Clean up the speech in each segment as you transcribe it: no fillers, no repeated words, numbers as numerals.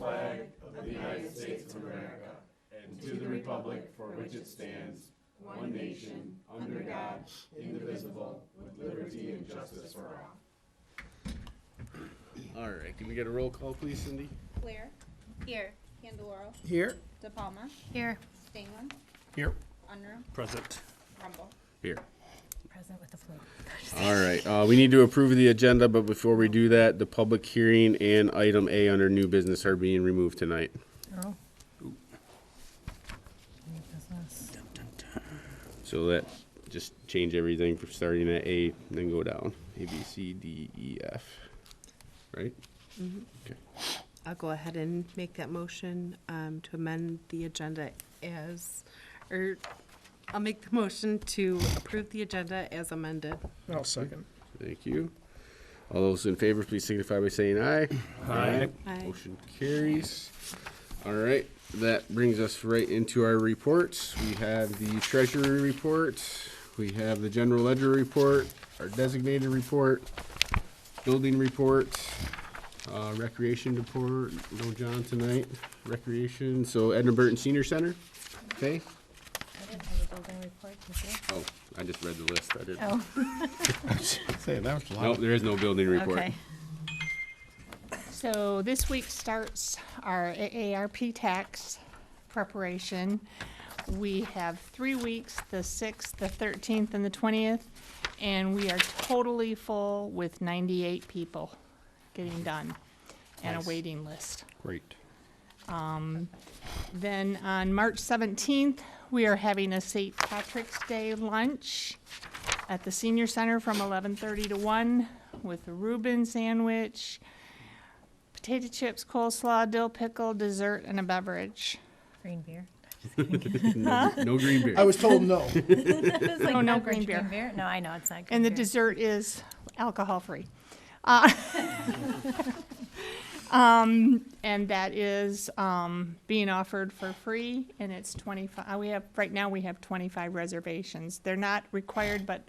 flag of the United States of America and to the republic for which it stands, one nation, under God, indivisible, with liberty and justice for all. All right, can we get a roll call, please, Cindy? Blair. Here. Candeloro. Here. De Palma. Here. Stingland. Here. Unruh. Present. Rumble. Here. Present with the flu. All right, we need to approve the agenda, but before we do that, the public hearing and item A under new business are being removed tonight. Oh. New business. So that, just change everything from starting at A and then go down. A, B, C, D, E, F. Right? Okay. I'll go ahead and make that motion to amend the agenda I'll make the motion to approve the agenda as amended. I'll second. Thank you. All those in favor, please signify by saying aye. Aye. Aye. Motion carries. All right, that brings us right into our reports. We have the treasury report, we have the general ledger report, our designated report, building report, recreation report. No John tonight. Recreation. So Edna Burton Senior Center. Okay. I didn't have a building report, did you? Oh, I just read the list. I didn't. Oh, Say, that was Nope, there is no building report. okay. So this week starts our AARP tax preparation. We have 3 weeks, the 6th, the 13th, and the 20th, and we are totally full with 98 people getting done and Nice. a waiting list. Great. Then on March 17th, we are having a St. Patrick's Day lunch at the Senior Center from 11:30 to 1 with a Reuben sandwich, potato chips, coleslaw, dill pickle, dessert, and a beverage. Green beer. No green beer. I was told no. No, no green beer. No, I know, it's not green And the beer. dessert is alcohol-free. And that is being offered for free, and it's 25. Right now we have 25 reservations. They're not required, but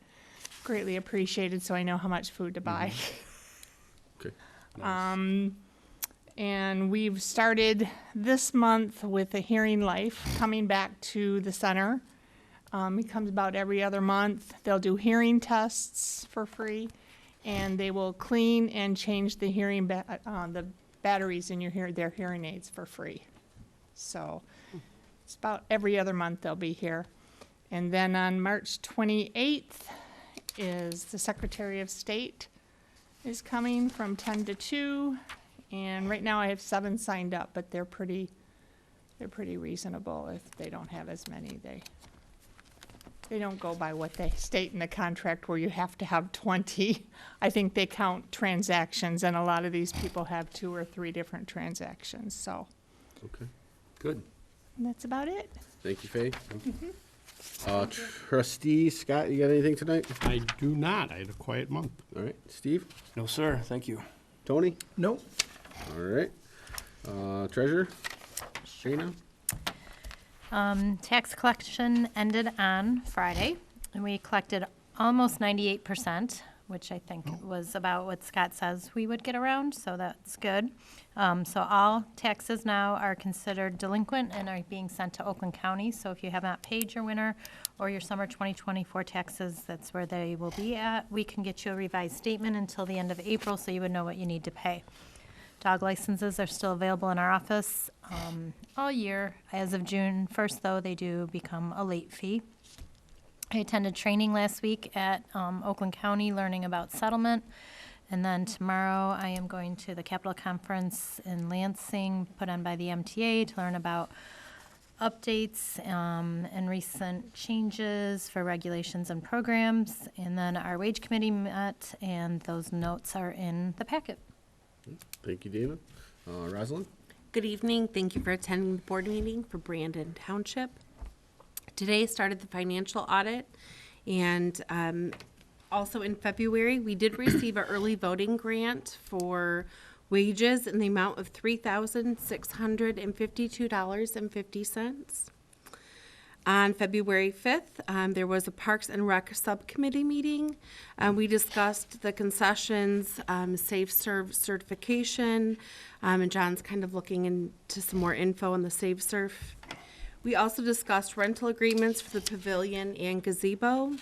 greatly appreciated, so I know how much food to buy. Okay. And we've started this month with the Hearing Life coming back to the center. It comes about every other month. They'll do hearing tests for free, and they will clean and change the the batteries in their hearing aids for free. So it's about every other month they'll be here. And then on March 28th is the Secretary of State is coming from 10 to 2. And right now I have 7 signed up, but they're pretty reasonable. If they don't have as many, they don't go by what they state in the contract where you have to have 20. I think they count transactions, and a lot of these people have 2 or 3 different transactions. So Okay. Good. that's about it. Thank you, Faye. Trustee Scott, you got anything tonight? I do not. I had a quiet month. All right. Steve? No, sir. Thank you. Tony? Nope. All right. Treasurer? Shayna? Tax collection ended on Friday, and we collected almost 98%, which I think was about what Scott says we would get around, so that's good. So all taxes now are considered delinquent and are being sent to Oakland County. So if you have not paid your winter or your summer 2024 taxes, that's where they will be at. We can get you a revised statement until the end of April, so you would know what you need to pay. Dog licenses are still available in our office all year. As of June 1st, though, they do become a late fee. I attended training last week at Oakland County learning about settlement. And then tomorrow I am going to the Capitol Conference in Lansing put on by the MTA to learn about updates and recent changes for regulations and programs. And then our wage committee met, and those notes are in the packet. Thank you, Dana. Rosalind? Good evening. Thank you for attending the board meeting for Brandon Township. Today started the financial audit, and also in February, we did receive an early voting grant for wages in the amount of $3,652.50. On February 5th, there was a Parks and Rec Subcommittee meeting. We discussed the concessions, safe serve certification, and John's kind of looking into some more info on the safe surf. We also discussed rental agreements for the pavilion and gazebo.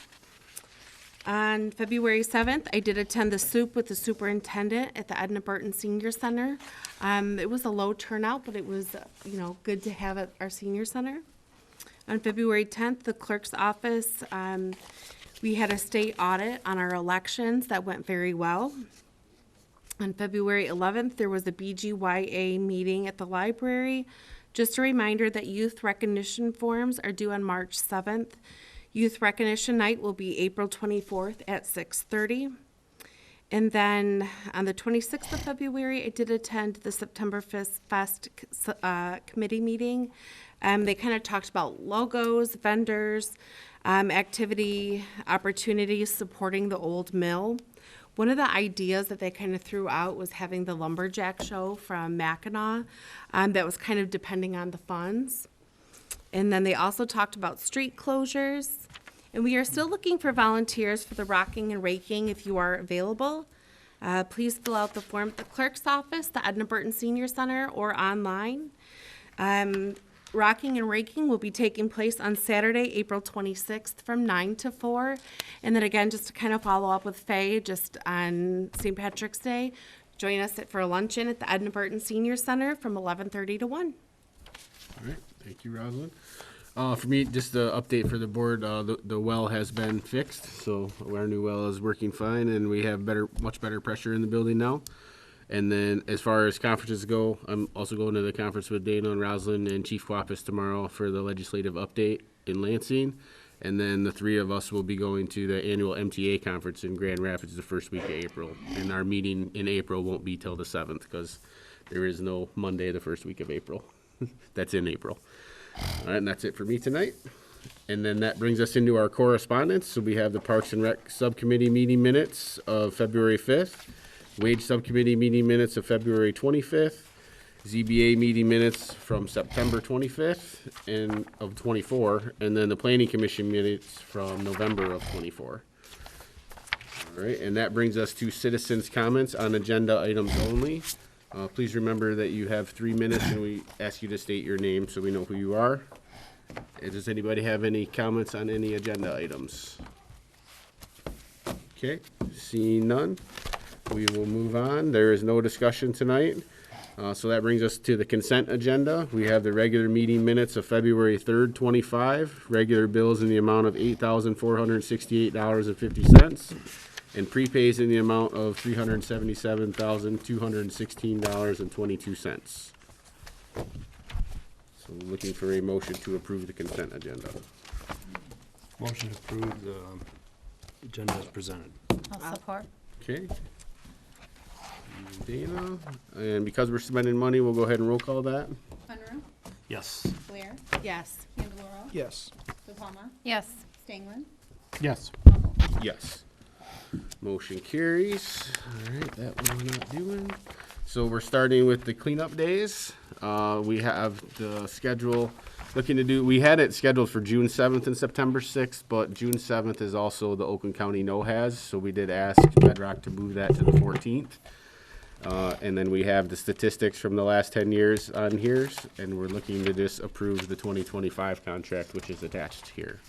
On February 7th, I did attend the soup with the superintendent at the Edna Burton Senior Center. It was a low turnout, but it was, good to have at our senior center. On February 10th, the clerk's office, we had a state audit on our elections that went very well. On February 11th, there was a BGYA meeting at the library. Just a reminder that youth recognition forms are due on March 7th. Youth recognition night will be April 24th at 6:30. And then on the 26th of February, I did attend the September Fest committee meeting. They kind of talked about logos, vendors, activity, opportunities supporting the old mill. One of the ideas that they kind of threw out was having the lumberjack show from Mackinac. That was kind of depending on the funds. And then they also talked about street closures. And we are still looking for volunteers for the rocking and raking if you are available. Please fill out the form at the clerk's office, the Edna Burton Senior Center, or online. Rocking and raking will be taking place on Saturday, April 26th from 9 to 4. And then again, just to kind of follow up with Faye, just on St. Patrick's Day, join us for a luncheon at the Edna Burton Senior Center from 11:30 to 1. All right, thank you, Rosalind. For me, just the update for the board, the well has been fixed, so our new well is working fine, and we have much better pressure in the building now. And then as far as conferences go, I'm also going to the conference with Dana and Rosalind and Chief Quapis tomorrow for the legislative update in Lansing. And then the three of us will be going to the annual MTA conference in Grand Rapids the first week of April. And our meeting in April won't be till the 7th because there is no Monday the first week of April. That's in April. All right, and that's it for me tonight. And then that brings us into our correspondence. So we have the Parks and Rec Subcommittee meeting minutes of February 5th, Wage Subcommittee meeting minutes of February 25th, ZBA meeting minutes from September 25th and of 24, and then the Planning Commission minutes from November of 24. All right, and that brings us to citizens' comments on agenda items only. Please remember that you have 3 minutes, and we ask you to state your name so we know who you are. Does anybody have any comments on any agenda items? Okay, seeing none, we will move on. There is no discussion tonight. So that brings us to the consent agenda. We have the regular meeting minutes of February 3rd, 25, regular bills in the amount of $8,468.50, and prepays in the amount of $377,216.22. So looking for a motion to approve the consent agenda. Motion to approve the agenda as presented. I'll support. Okay. Dana, and because we're spending money, we'll go ahead and roll call that. Unruh, Yes. Blair, Yes. Candeloro, Yes. De Palma, Yes. Stangland, Yes. Rumble. Yes. Motion carries. All right, that one we're not doing. So we're starting with the cleanup days. We have the schedule we had it scheduled for June 7th and September 6th, but June 7th is also the Oakland County no-has, so we did ask Bedrock to move that to the 14th. And then we have the statistics from the last 10 years on here, and we're looking to just approve the 2025 contract, which is attached here.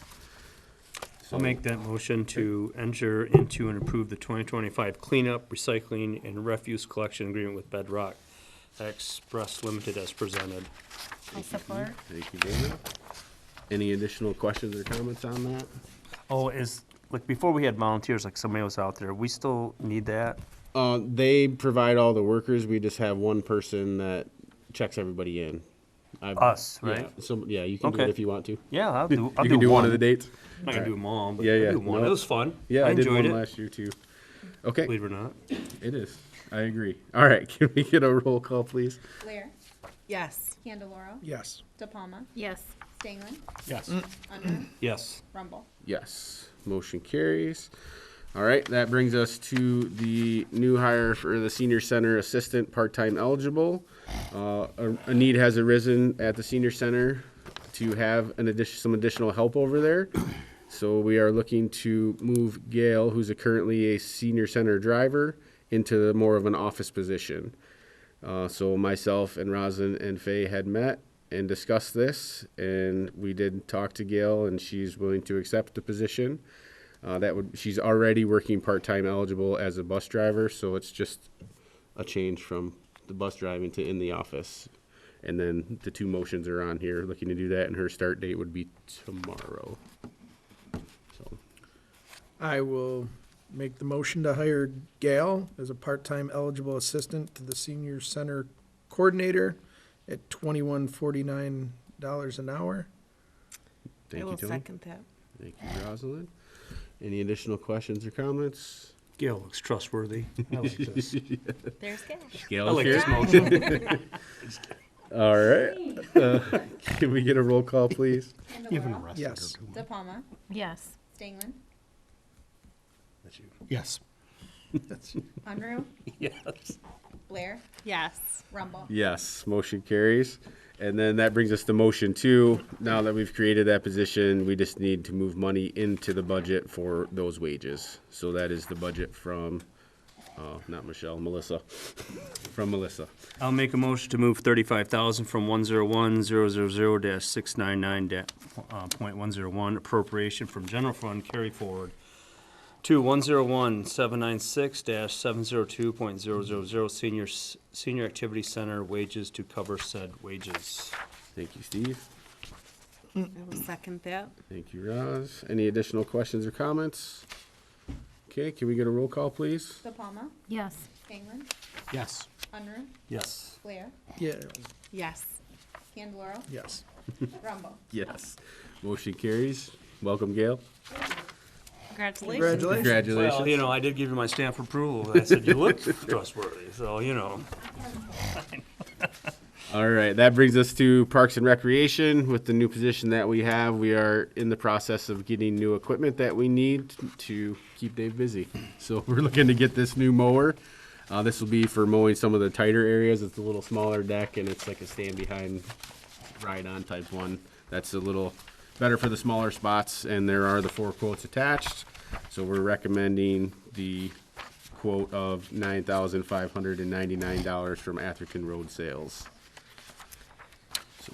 I'll make that motion to enter into and approve the 2025 cleanup, recycling, and refuse collection agreement with Bedrock Express Limited as presented. I'll support. Thank you, Dana. Any additional questions or comments on that? Oh, before we had volunteers, like somebody was out there, we still need that? They provide all the workers. We just have one person that checks everybody in. Us, right? Yeah, so yeah, you can do Okay. it if you want to. Yeah, I'll You do can do one of the dates. I'm not gonna do them all, but Yeah, yeah. I'll do one. No. It was fun. Yeah, I I did enjoyed one it, last year too. Okay, believe it or not. it is. I agree. All right, can we get a roll call, please? Blair, Yes. Candeloro, Yes. De Palma, Yes. Stangland, Yes. Unruh, Yes. Rumble. Yes. Motion carries. All right, that brings us to the new hire for the senior center assistant, part-time eligible. A need has arisen at the senior center to have some additional help over there. So we are looking to move Gail, who's currently a senior center driver, into more of an office position. So myself and Rosin and Faye had met and discussed this, and we did talk to Gail, and she's willing to accept the position. She's already working part-time eligible as a bus driver, so it's just a change from the bus driving to in the office. And then the two motions are on here, looking to do that, and her start date would be tomorrow. So, I will make the motion to hire Gail as a part-time eligible assistant to the senior center coordinator at $21.49 an hour. thank I you, will Tony. second that. Thank you, Rosalind. Any additional questions or comments? Gail looks trustworthy. I like this. There's Gash. Gail I is like here. this motion. All right. Can we get a roll call, please? Candelora. Yes. De Palma. Yes. Stengman. Yes. Unruh. Yes. Blair. Yes. Rumble. Yes, motion carries. And then that brings us to motion two. Now that we've created that position, we just need to move money into the budget for those wages. So that is the budget from, not Michelle, Melissa, from Melissa. I'll make a motion to move 35,000 from 101,000-699.101 appropriation from general fund carry forward to 101-796-702.000 senior activity center wages to cover said wages. Thank you, Steve. I will second that. Thank you, Roz. Any additional questions or comments? Okay, can we get a roll call, please? De Palma. Yes. Stengman. Yes. Unruh. Yes. Blair. Yeah, Yes. Candelora. yes. Rumble. Yes. Motion carries. Welcome, Gail. Congratulations. Congratulations. Congratulations. Well, you know, I did give you my stamp of approval. I said you look trustworthy, so, you know. All right, that brings us to Parks and Recreation. With the new position that we have, we are in the process of getting new equipment that we need to keep Dave busy. So we're looking to get this new mower. This will be for mowing some of the tighter areas. It's a little smaller deck, and it's like a stand behind, ride on type one. That's a little better for the smaller spots, and there are the 4 quotes attached. So we're recommending the quote of $9,599 from Atherton Road Sales.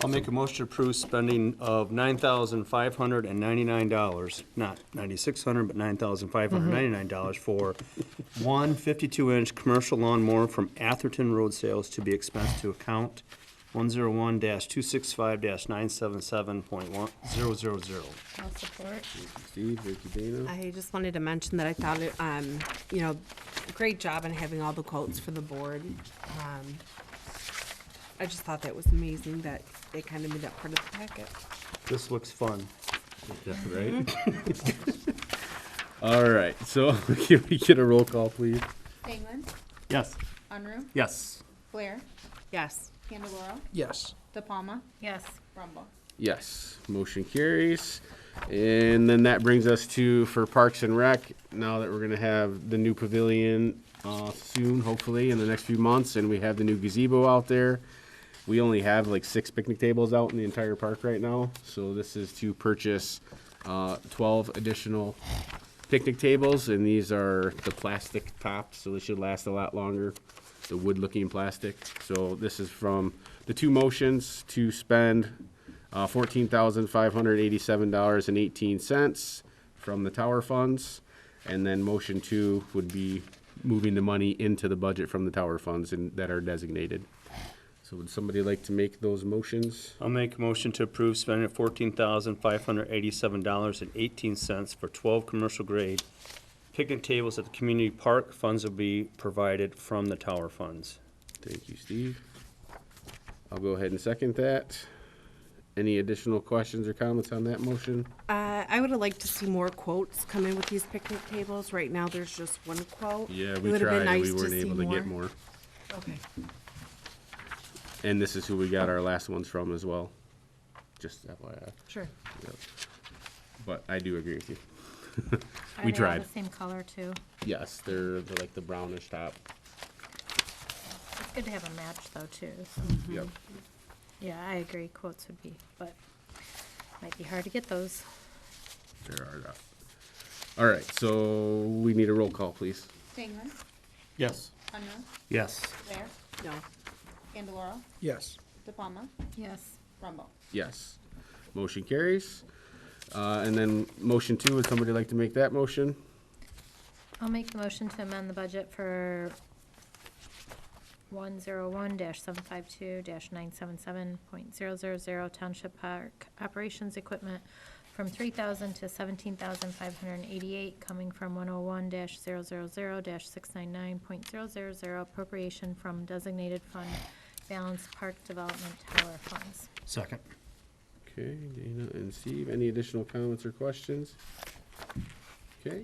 I'll make a motion to approve spending of $9,599, not $9,600, but $9,599 for one 52-inch commercial lawnmower from Atherton Road Sales to be expensed to account 101-265-977.1000. I'll support. Steve, thank you, Dana. I just wanted to mention that I thought it, great job in having all the quotes for the board. I just thought that was amazing that they kind of made that part of the packet. This looks fun. Yeah, right? All right, so can we get a roll call, please? Stengman. Yes. Unruh. Yes. Blair. Yes. Candelora. Yes. De Palma. Yes. Rumble. Yes, motion carries. And then that brings us to, for Parks and Rec, now that we're gonna have the new pavilion soon, hopefully, in the next few months, and we have the new gazebo out there. We only have like 6 picnic tables out in the entire park right now, so this is to purchase 12 additional picnic tables, and these are the plastic topped, so they should last a lot longer, the wood-looking plastic. So this is from the two motions to spend $14,587.18 from the tower funds, and then motion 2 would be moving the money into the budget from the tower funds and that are designated. So would somebody like to make those motions? I'll make a motion to approve spending $14,587.18 for 12 commercial grade picnic tables at the community park. Funds will be provided from the tower funds. Thank you, Steve. I'll go ahead and second that. Any additional questions or comments on that motion? I would have liked to see more quotes come in with these picnic tables. Right now, there's just one quote. Yeah, It we would have been tried, and nice we weren't see able to get more. Okay. And this is who we got our last ones from as well. Just FYI. Sure. Yep. But I do agree with you. Are We they all tried. the same color too? Yes, they're like the brownish top. It's good to have a match though too. So. Yep. Yeah, I agree. Quotes would be, but Might be hard to get those. There are not. All right, so we need a roll call, please. Stengman, Yes. Unruh, Yes. Blair, No. Candeloro, Yes. De Palma, Yes. Rumble. Yes. Motion carries. And then motion 2, would somebody like to make that motion? I'll make the motion to amend the budget for 101-752-977.000 Township Park Operations Equipment from 3,000 to 17,588, coming from 101-000-699.000 appropriation from designated fund balance park development tower funds. Second. Okay, Dana and Steve, any additional comments or questions? Okay,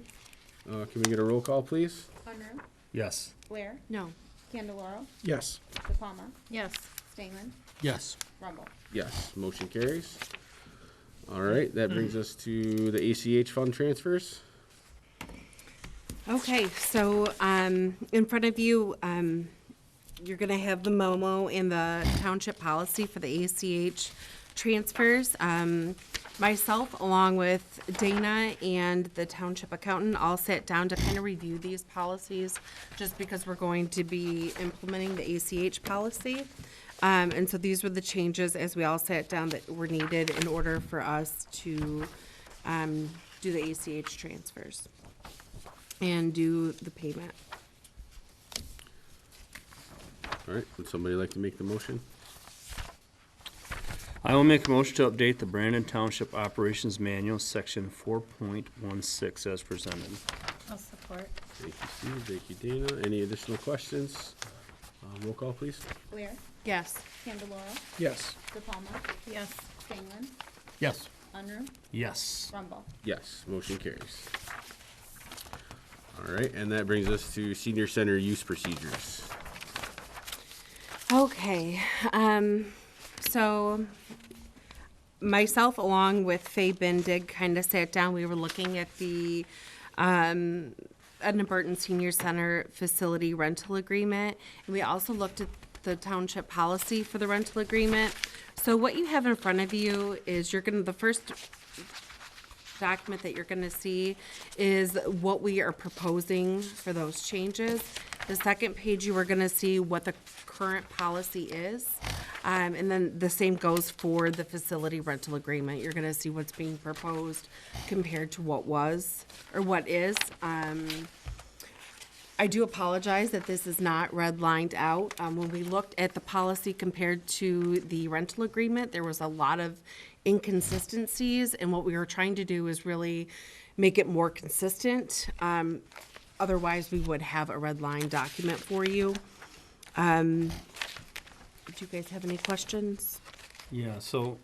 can we get a roll call, please? Unruh, Yes. Blair, No. Candeloro, Yes. De Palma, Yes. Stengman, Yes. Rumble. Yes, motion carries. All right, that brings us to the ACH fund transfers. Okay, so, in front of you, you're gonna have the memo and the township policy for the ACH transfers. Myself, along with Dana and the township accountant, all sat down to kind of review these policies, just because we're going to be implementing the ACH policy. And so these were the changes, as we all sat down, that were needed in order for us to do the ACH transfers and do the payment. All right, would somebody like to make the motion? I will make a motion to update the Brandon Township Operations Manual, section 4.16 as presented. I'll support. Thank you, Steve, thank you, Dana. Any additional questions? Roll call, please. Blair, Yes. Candeloro, Yes. De Palma, Yes. Stengman, Yes. Unruh, Yes. Rumble. Yes, motion carries. All right, and that brings us to senior center use procedures. Okay, so myself, along with Faye Bendig, kind of sat down. We were looking at the Edna Burton Senior Center facility rental agreement, and we also looked at the township policy for the rental agreement. So what you have in front of you is the first document that you're gonna see is what we are proposing for those changes. The second page, you are gonna see what the current policy is. And then the same goes for the facility rental agreement. You're gonna see what's being proposed compared to what was, or what is. I do apologize that this is not redlined out. When we looked at the policy compared to the rental agreement, there was a lot of inconsistencies, and what we were trying to do is really make it more consistent. Otherwise, we would have a red line document for you. Do you guys have any questions? Yeah, so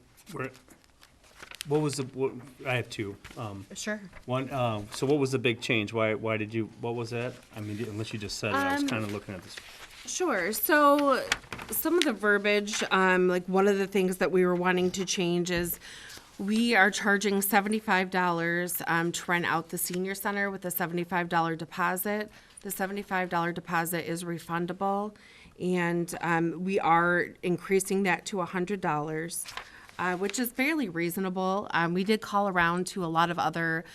what was I have two. Sure. One, so what was the big change? Why did you, what was that? I mean, unless you just said it, I was kind of looking at this. Sure. So some of the verbiage, like one of the things that we were wanting to change is we are charging $75 to rent out the senior center with a $75 deposit. The $75 deposit is refundable, and we are increasing that to $100. Which is fairly reasonable. We did call around to a lot of other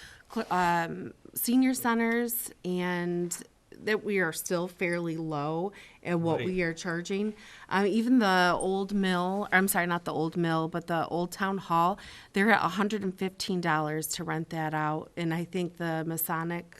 senior centers, and that we are still fairly low at what we are charging. Even the old mill, I'm sorry, not the old mill, but the old town hall, they're at $115 to rent that out. And I think the Masonic,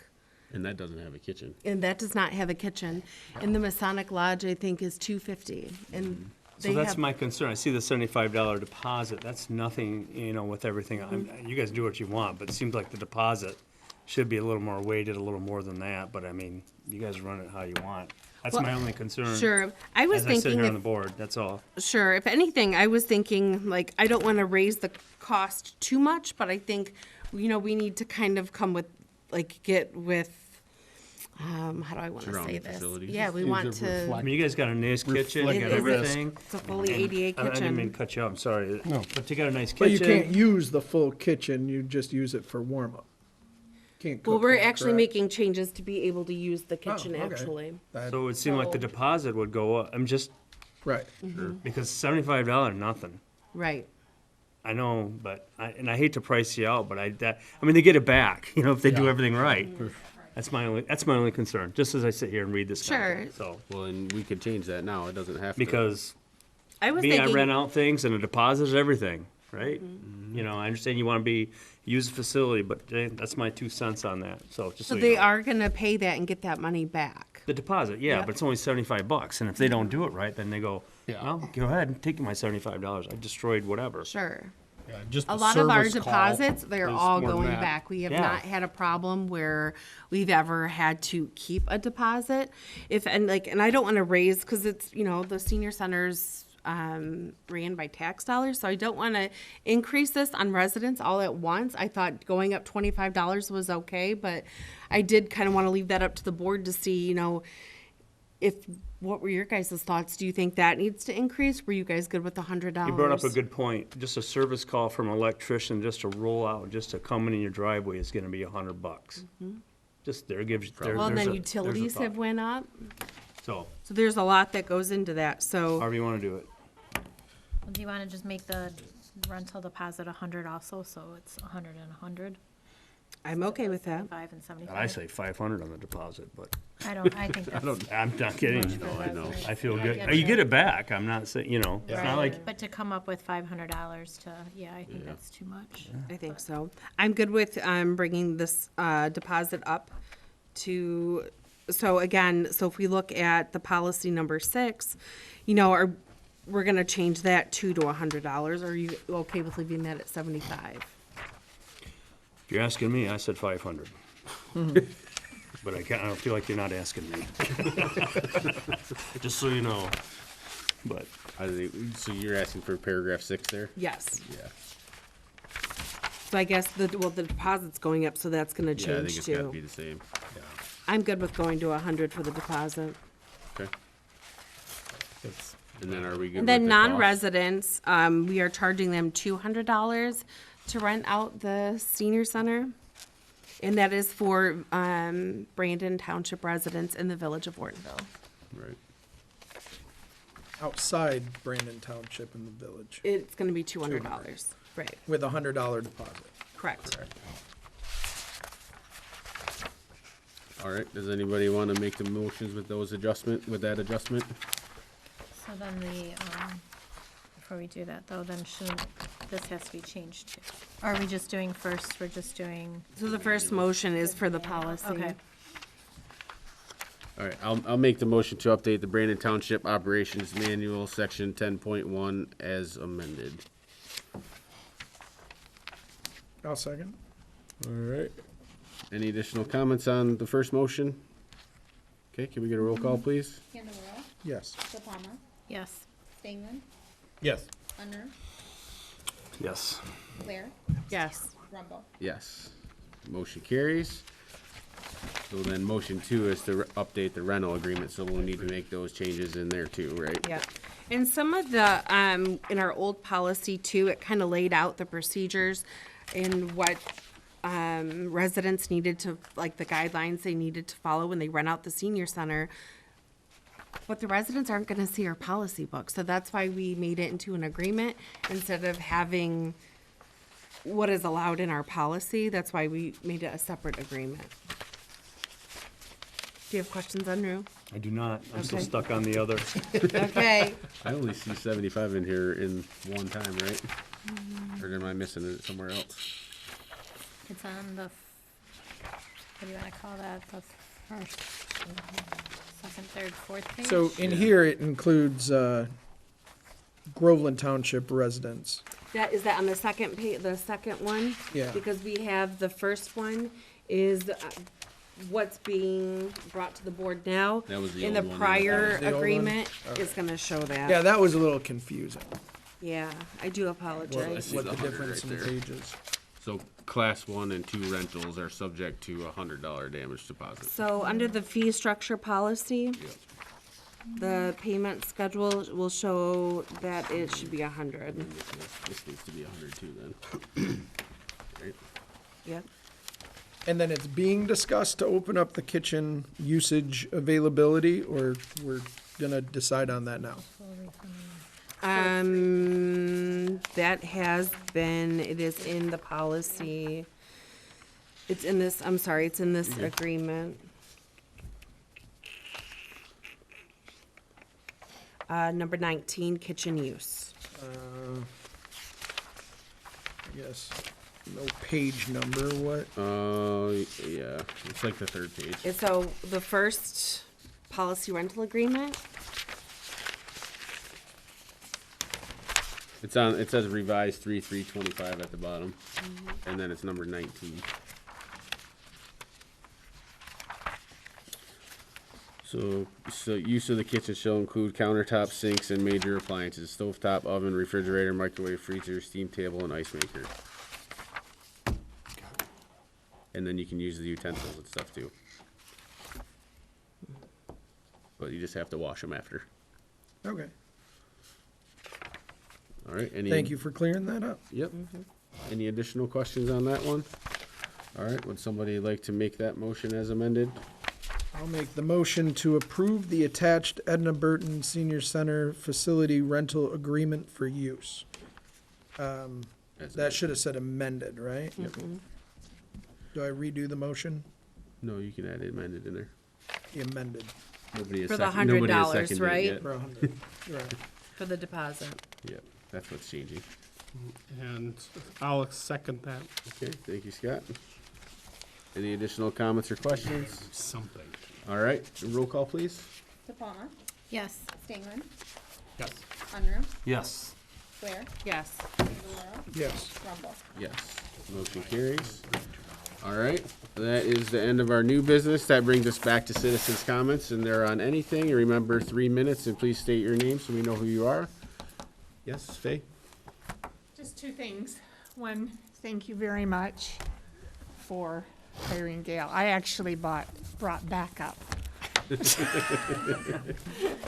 And that doesn't have a kitchen. and that does not have a kitchen. And the Masonic Lodge, I think, is $250. And So they that's have, my concern. I see the $75 deposit. That's nothing, with everything. You guys do what you want, but it seems like the deposit should be a little more weighted, a little more than that. But I mean, you guys run it how you want. That's Well, my only concern. sure. I was As I sit thinking here if on the board, that's all. Sure. If anything, I was thinking, like, I don't want to raise the cost too much, but I think, we need to kind of come with, like, get with, how do I want to say Surrounding this? facilities. Yeah, we Needs want to to, I mean, you guys got a nice kitchen, you It got is. everything. it's a fully ADA I didn't mean kitchen. to cut you off, I'm sorry. No. But you got a nice But you kitchen. can't use the full kitchen, you just use it for warm-up. Can't cook Well, we're there, actually correct? making changes to be able to use the kitchen, okay. actually. That- So it would seem like the deposit would go up. I'm just, Right. Mm-hmm. because $75, nothing. Right. I know, but I hate to price you out, but I mean, they get it back, you know, if they do everything right. That's my only concern, just as I sit here and read this Sure. contract, so. Well, and we could change that now. It doesn't have to. Because I was me, I thinking, rent out things and a deposit is everything, right? You know, I understand you want to use the facility, but that's my 2 cents on that, so just so so you they know. are gonna pay that and get that money back. The deposit, yeah, Yep. but it's only $75, and if they don't do it right, then they go, Yeah. well, go ahead and take my $75, I destroyed whatever. Sure. Yeah, just A the lot of our service call deposits, they're is all more than going that. back. We have Yeah. not had a problem where we've ever had to keep a deposit. And I don't want to raise, because it's, you know, the senior centers ran by tax dollars, so I don't want to increase this on residents all at once. I thought going up $25 was okay, but I did kind of want to leave that up to the board to see, you know, what were your guys' thoughts? Do you think that needs to increase? Were you guys good with the $100? You brought up a good point. Just a service call from an electrician, just to roll out, just to come in your driveway is gonna be $100. Just there gives, there, Well, and there's then a utilities thought. have went up, So, so there's a lot that goes into that, so. however you wanna do it. Do you wanna just make the rental deposit 100 also, so it's 100 and 100? I'm okay with that. 75 and 75? I say 500 on the deposit, but I think that's. I'm not kidding. for residents. I feel Yeah, good. get You it. get it back. I'm not saying, you know, it's not like, But to come up with $500 to, I think that's too much. I think so. I'm good with bringing this deposit up to, so again, so if we look at the policy number 6, you know, we're gonna change that to $100. Are you okay with leaving that at 75? if you're asking me, I said 500. But I don't feel like you're not asking me. Just so you know. But I think, so you're asking for paragraph 6 there? Yes. Yeah. So I guess the deposit's going up, so that's gonna Yeah, I think change it's gotta too. be the same. I'm good with going to 100 for the deposit. Okay. And then are we good And with then the cost? non-residents, we are charging them $200 to rent out the senior center. And that is for Brandon Township residents in the village of Ortonville. Right. Outside Brandon Township in the village It's gonna be $200, right, with a $100 deposit. correct. All right, does anybody want to make the motions with that adjustment? So then before we do that though, then this has to be changed too. Are we just doing first, we're just doing, So the first motion is for the policy. okay. All right, I'll make the motion to update the Brandon Township Operations Manual, section 10.1 as amended. I'll second. All right. Any additional comments on the first motion? Okay, can we get a roll call, please? Candelora, Yes. De Palma, Yes. Stengman, Yes. Unner, yes. Blair, Yes. Rumble. Yes. Motion carries. So then motion 2 is to update the rental agreement, so we'll need to make those changes in there too, right? Yeah. And some of the, in our old policy too, it kind of laid out the procedures and what residents needed to, like the guidelines they needed to follow when they rent out the senior center. But the residents aren't gonna see our policy book, so that's why we made it into an agreement instead of having what is allowed in our policy. That's why we made it a separate agreement. Do you have questions, Unruh? I do not. I'm still Okay. stuck on the other. Okay. I only see 75 in here in one time, right? Or am I missing it somewhere else? It's on the, what do you wanna call that, the first, second, third, fourth page? So in here, it includes Groveland Township residents. Is that on the second page, the second one? Yeah. Because we have, the first one is what's being brought to the board now. That was the In old the one. prior That was the old one? agreement is gonna show Yeah, that. that was a little confusing, Yeah, I do I apologize. see what the 100 difference in right there. pages. So class 1 and 2 rentals are subject to a $100 damage deposit. So under the fee structure policy, the payment schedule will show that it should be 100. This needs to be 100 too then. Right? Yep. And then it's being discussed to open up the kitchen usage availability, or we're gonna decide on that now? That has been, it is in the policy. It's in this, I'm sorry, it's in this agreement. Number 19, kitchen use. I guess, no page number, what? Yeah, it's like the third page. And so the first policy rental agreement, It's on, it says revised 3/3/25 at the bottom, and then it's number 19. So use of the kitchen shall include countertops, sinks, and major appliances, stovetop, oven, refrigerator, microwave, freezer, steam table, and ice maker. And then you can use the utensils and stuff too. But you just have to wash them after. Okay, All right, thank you for clearing that up. Yep. Any additional questions on that one? All right, would somebody like to make that motion as amended? I'll make the motion to approve the attached Edna Burton Senior Center Facility Rental Agreement for Use. That should have said amended, right? Do I redo the motion? No, you can add amended in there. The amended, Nobody has For the nobody has $100, seconded it right? yet. for 100, right. for the deposit. Yep, that's what's changing. And I'll second that. Okay, thank you, Scott. Any additional comments or questions? Something. All right, roll call, please. DePalma, Yes. Stegman, Yes. Unruh, Yes. Ware, Yes. Candeloro, Yes. Rumble. Yes, motion carries. All right, that is the end of our new business. That brings us back to citizens' comments, and they're on anything. And remember, 3 minutes, and please state your name so we know who you are. Yes, Faye? Just two things. One, thank you very much for hiring Gail. I actually brought backup.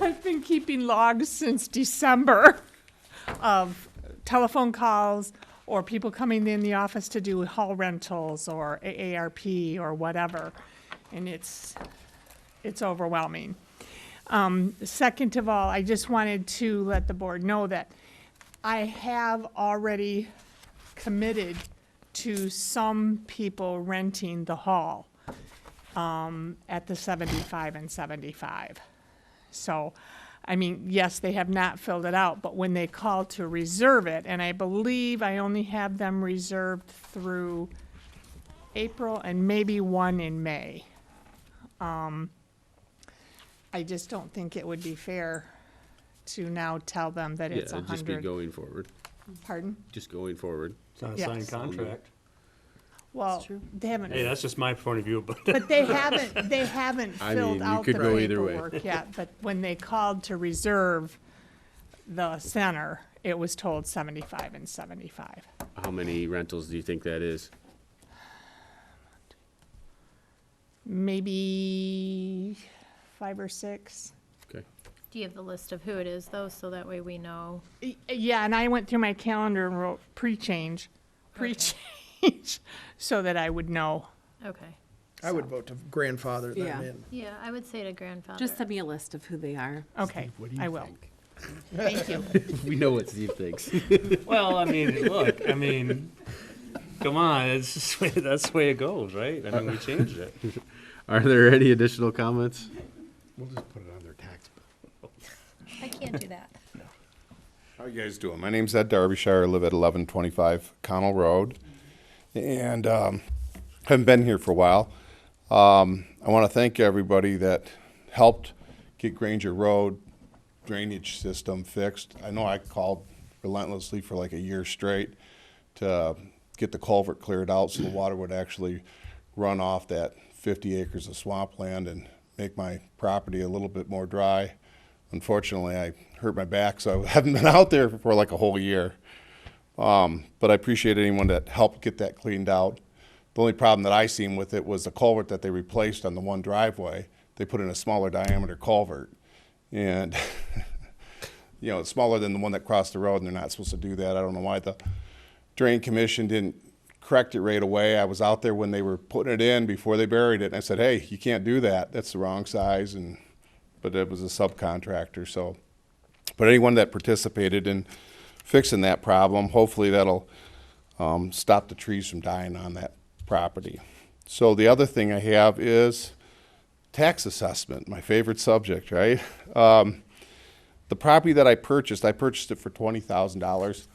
I've been keeping logs since December of telephone calls or people coming in the office to do hall rentals or AARP or whatever. And it's overwhelming. Second of all, I just wanted to let the board know that I have already committed to some people renting the hall at the 75 and 75. So, I mean, yes, they have not filled it out, but when they call to reserve it, and I believe I only have them reserved through April and maybe one in May. I just don't think it would be fair to now tell them that it's Yeah, just be 100. going forward. Pardon? Just going forward. It's not a Yes. signed contract. Well, they haven't. Hey, that's just my point of view, but But they haven't I filled mean, you out the could go either way. paperwork yet, but when they called to reserve the center, it was told 75 and 75. How many rentals do you think that is? Maybe 5 or 6. Okay. Do you have the list of who it is, though, so that way we know? Yeah, and I went through my calendar and wrote pre-change, so that I would know. Okay. I would vote to grandfather them Yeah. in. Yeah, I would say to grandfather. Just send me a list of who they are. Okay, What do you I will. think? Thank you. We know what Steve thinks. well, I mean, look, I mean, come on, it's just that's the way it goes, right? I mean, we changed it. Are there any additional comments? We'll just put it on their tax bill. I can't do that. How you guys doing? My name's Ed Derbyshire. I live at 1125 Connell Road, and haven't been here for a while. I want to thank everybody that helped get Granger Road drainage system fixed. I know I called relentlessly for like a year straight to get the culvert cleared out so the water would actually run off that 50 acres of swampland and make my property a little bit more dry. Unfortunately, I hurt my back, so I haven't been out there for like a whole year. But I appreciate anyone that helped get that cleaned out. The only problem that I seen with it was the culvert that they replaced on the one driveway. They put in a smaller diameter culvert. And, you know, it's smaller than the one that crossed the road, and they're not supposed to do that. I don't know why the Drain Commission didn't correct it right away. I was out there when they were putting it in before they buried it, and I said, hey, you can't do that. That's the wrong size. But it was a subcontractor, so. But anyone that participated in fixing that problem. Hopefully that'll stop the trees from dying on that property. So the other thing I have is tax assessment, my favorite subject, right? The property that I purchased it for $20,000,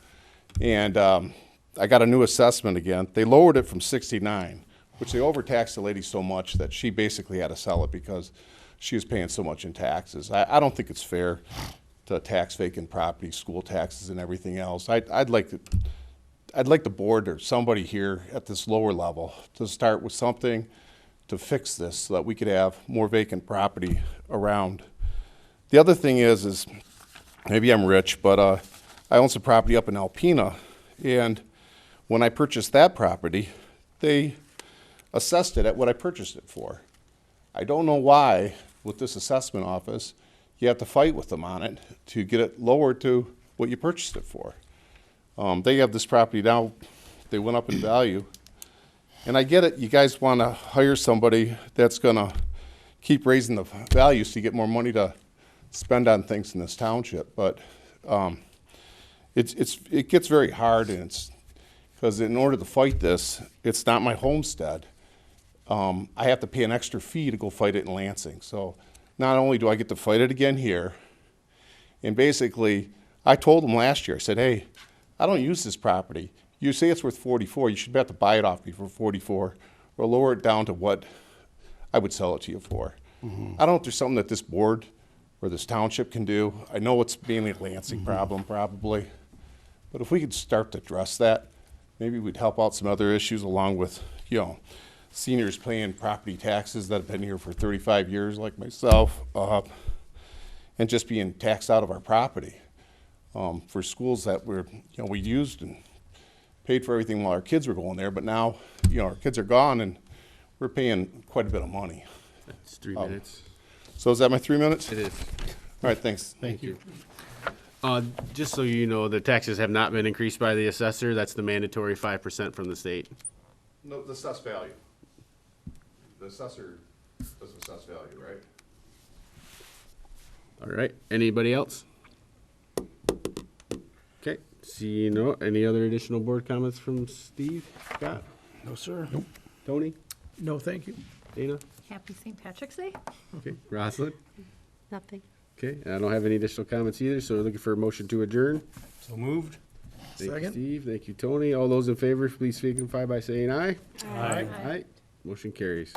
and I got a new assessment again. They lowered it from 69, which they overtaxed the lady so much that she basically had to sell it because she was paying so much in taxes. I don't think it's fair to tax vacant property, school taxes, and everything else. I'd like the board or somebody here at this lower level to start with something to fix this so that we could have more vacant property around. The other thing is maybe I'm rich, but I own some property up in Alpena, and when I purchased that property, they assessed it at what I purchased it for. I don't know why, with this assessment office, you have to fight with them on it to get it lowered to what you purchased it for. They have this property now, they went up in value. And I get it, you guys want to hire somebody that's going to keep raising the value so you get more money to spend on things in this township. But it gets very hard, and it's because in order to fight this, it's not my homestead. I have to pay an extra fee to go fight it in Lansing. So not only do I get to fight it again here, and basically, I told them last year, I said, hey, I don't use this property. You say it's worth 44, you should be able to buy it off me for 44, or lower it down to what I would sell it to you for. I don't know if there's something that this board or this township can do. I know it's mainly a Lansing problem probably, but if we could start to address that, maybe we'd help out some other issues along with, seniors paying property taxes that have been here for 35 years like myself, and just being taxed out of our property. For schools that we used and paid for everything while our kids were going there, but now, our kids are gone and we're paying quite a bit of money. That's 3 minutes. So is that my 3 minutes? It is. All right, thanks. Thank you. Just so you know, the taxes have not been increased by the assessor. That's the mandatory 5% from the state. No, the assessed value. The assessor does assess value, right? All right. Anybody else? Okay. See, any other additional board comments from Steve? Scott? No, sir. Tony? No, thank you. Dana? Happy St. Patrick's Day. Okay. Rosalind? Nothing. Okay. I don't have any additional comments either, so we're looking for a motion to adjourn. So moved. Thank you, Second. Steve. Thank you, Tony. All those in favor, please signify by saying aye. Aye. Aye. Motion carries.